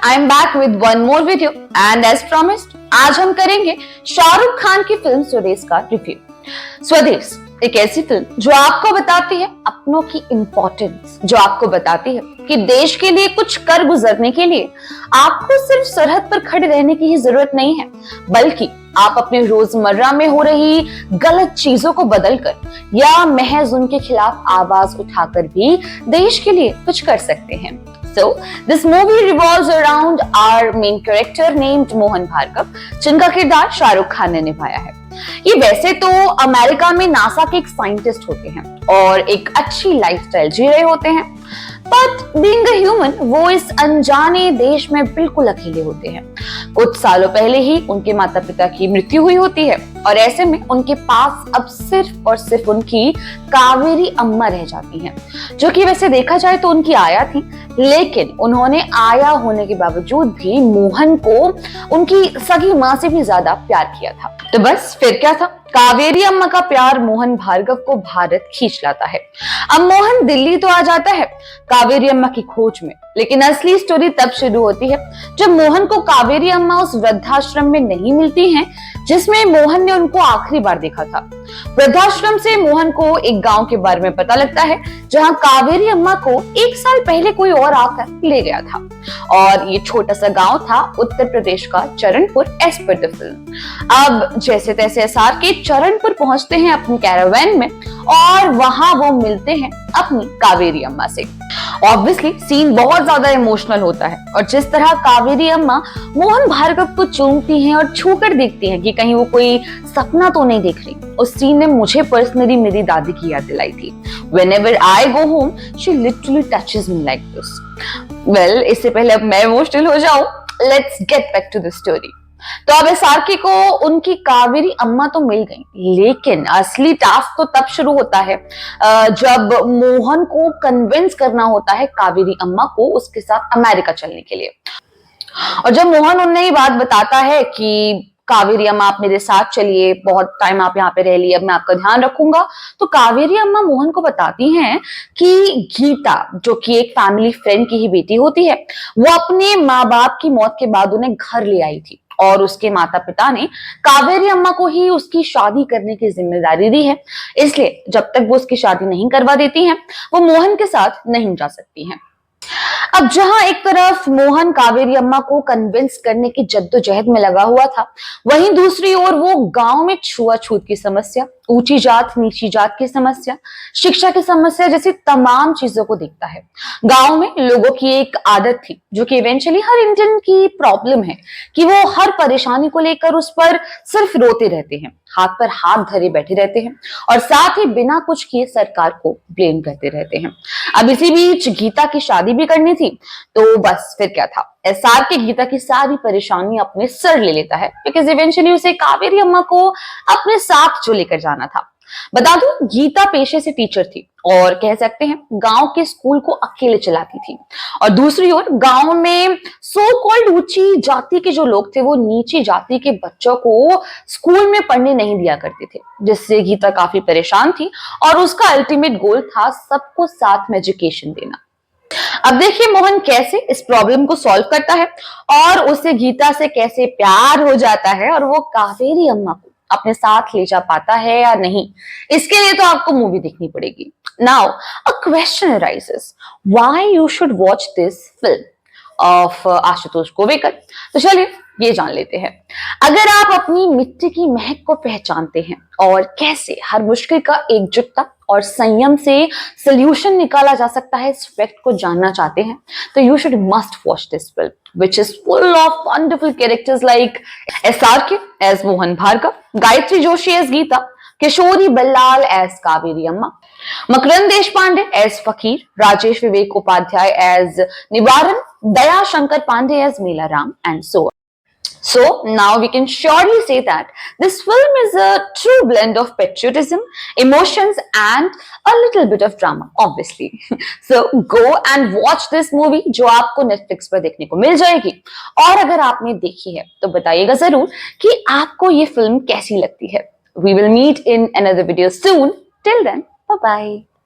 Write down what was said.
I am back with one more video and as promised, आज हम करेंगे शाहरुख खान की फिल्म स्वदेश का रिव्यू। स्वदेश एक ऐसी फिल्म जो आपको बताती है अपनों की इंपॉर्टेंस, जो आपको बताती है कि देश के लिए कुछ कर गुजरने के लिए आपको सिर्फ सरहद पर खड़े रहने की ही जरूरत नहीं है, बल्कि आप अपने रोजमर्रा में हो रही गलत चीजों को बदलकर या महज उनके खिलाफ आवाज उठाकर भी देश के लिए कुछ कर सकते हैं। So, this movie revolves around our main character named Mohan Bhargava, जिनका किरदार शाहरुख खान ने निभाया है। ये वैसे तो अमेरिका में नासा के एक साइंटिस्ट होते हैं और एक अच्छी लाइफस्टाइल जी रहे होते हैं, बट बीइंग अ ह्यूमन वो इस अनजाने देश में बिल्कुल अकेले होते हैं। कुछ सालों पहले ही उनके माता पिता की मृत्यु हुई होती है और ऐसे में उनके पास अब सिर्फ और सिर्फ उनकी कावेरी अम्मा रह जाती हैं, जो कि वैसे देखा जाए तो उनकी आया थी, लेकिन उन्होंने आया होने के बावजूद भी मोहन को उनकी सगी माँ से भी ज्यादा प्यार किया था। तो बस फिर क्या था, कावेरी अम्मा का प्यार मोहन भार्गव को भारत खींच लाता है। अब मोहन दिल्ली तो आ जाता है कावेरी अम्मा की खोज में, लेकिन असली स्टोरी तब शुरू होती है जब मोहन को कावेरी अम्मा उस वृद्धाश्रम में नहीं मिलती हैं जिसमें मोहन ने उनको आखिरी बार देखा था। वृद्धाश्रम से मोहन को एक गांव के बारे में पता लगता है जहां कावेरी अम्मा को 1 साल पहले कोई और आकर ले गया था, और ये छोटा सा गांव था उत्तर प्रदेश का Charanpur as per the film. अब जैसे तैसे एसआर के चरणपुर पहुंचते हैं अपनी कैरावैन में और वहां वो मिलते हैं अपनी कावेरी अम्मा से। ऑब्वियसली सीन बहुत ज्यादा इमोशनल होता है और जिस तरह कावेरी अम्मा मोहन भार्गव को चूमती हैं और छूकर देखती हैं कि कहीं वो कोई सपना तो नहीं देख रही, उस सीन ने मुझे पर्सनली मेरी दादी की याद दिलाई थी। Whenever I go home, she literally touches me like this. Well, इससे पहले अब मैं इमोशनल हो जाऊं, let's get back to the story. तो अब एसआरके को उनकी कावेरी अम्मा तो मिल गई, लेकिन असली टास्क तो तब शुरू होता है जब मोहन को कन्विंस करना होता है कावेरी अम्मा को उसके साथ अमेरिका चलने के लिए। और जब मोहन उन्हें ये बात बताता है कि कावेरी अम्मा आप मेरे साथ चलिए, बहुत टाइम आप यहाँ पे रह लिए, अब मैं आपका ध्यान रखूंगा, तो कावेरी अम्मा मोहन को बताती हैं कि गीता, जो कि एक फैमिली फ्रेंड की ही बेटी होती है, वो अपने माँ बाप की मौत के बाद उन्हें घर ले आई थी और उसके माता पिता ने कावेरी अम्मा को ही उसकी शादी करने की जिम्मेदारी दी है, इसलिए जब तक वो उसकी शादी नहीं करवा देती हैं वो मोहन के साथ नहीं जा सकती हैं। अब जहां एक तरफ मोहन कावेरी अम्मा को कन्विंस करने की जद्दोजहद में लगा हुआ था, वहीं दूसरी ओर वो गांव में छुआछूत की समस्या, ऊंची जात नीची जात की समस्या, शिक्षा की समस्या जैसी तमाम चीजों को देखता है। गांव में लोगों की एक आदत थी जो कि इवेंचुअली हर इंडियन की प्रॉब्लम है कि वो हर परेशानी को लेकर उस पर सिर्फ रोते रहते हैं, हाथ पर हाथ धरे बैठे रहते हैं और साथ ही बिना कुछ किए सरकार को ब्लेम करते रहते हैं। अब इसी बीच गीता की शादी भी करनी थी, तो बस फिर क्या था, एसआर के गीता की सारी परेशानी अपने सर ले लेता है, बिकॉज इवेंचुअली उसे कावेरी अम्मा को अपने साथ जो लेकर जाना था। बता दूं, गीता पेशे से टीचर थी और कह सकते हैं गांव के स्कूल को अकेले चलाती थी, और दूसरी ओर गांव में सो कॉल्ड ऊंची जाति के जो लोग थे वो नीची जाति के बच्चों को स्कूल में पढ़ने नहीं दिया करते थे, जिससे गीता काफी परेशान थी और उसका अल्टीमेट गोल था सबको साथ में एजुकेशन देना। अब देखिए मोहन कैसे इस प्रॉब्लम को सॉल्व करता है और उसे गीता से कैसे प्यार हो जाता है और वो कावेरी अम्मा को अपने साथ ले जा पाता है या नहीं, इसके लिए तो आपको मूवी देखनी पड़ेगी। Now a question arises, why you should watch this film of Ashutosh Govekar. तो चलिए ये जान लेते हैं। अगर आप अपनी मिट्टी की महक को पहचानते हैं और कैसे हर मुश्किल का एकजुटता और संयम से सॉल्यूशन निकाला जा सकता है, इस फैक्ट को जानना चाहते हैं, तो you should must watch this film which is full of wonderful characters like SRK as Mohan Bhargava, Gayatri Joshi as Geeta, Kishori Ballal as Kaveri Amma, Makarand Deshpande as फकीर, राजेश विवेक उपाध्याय as निवारण, Daya Shankar Pandey as Melaram, and so on. So now we can surely say that this film is a true blend of patriotism, emotions and a little bit of drama, obviously. So go and watch this movie जो आपको Netflix पर देखने को मिल जाएगी, और अगर आपने देखी है तो बताइएगा जरूर कि आपको ये फिल्म कैसी लगती है। We will meet in another video soon. Till then, bye bye.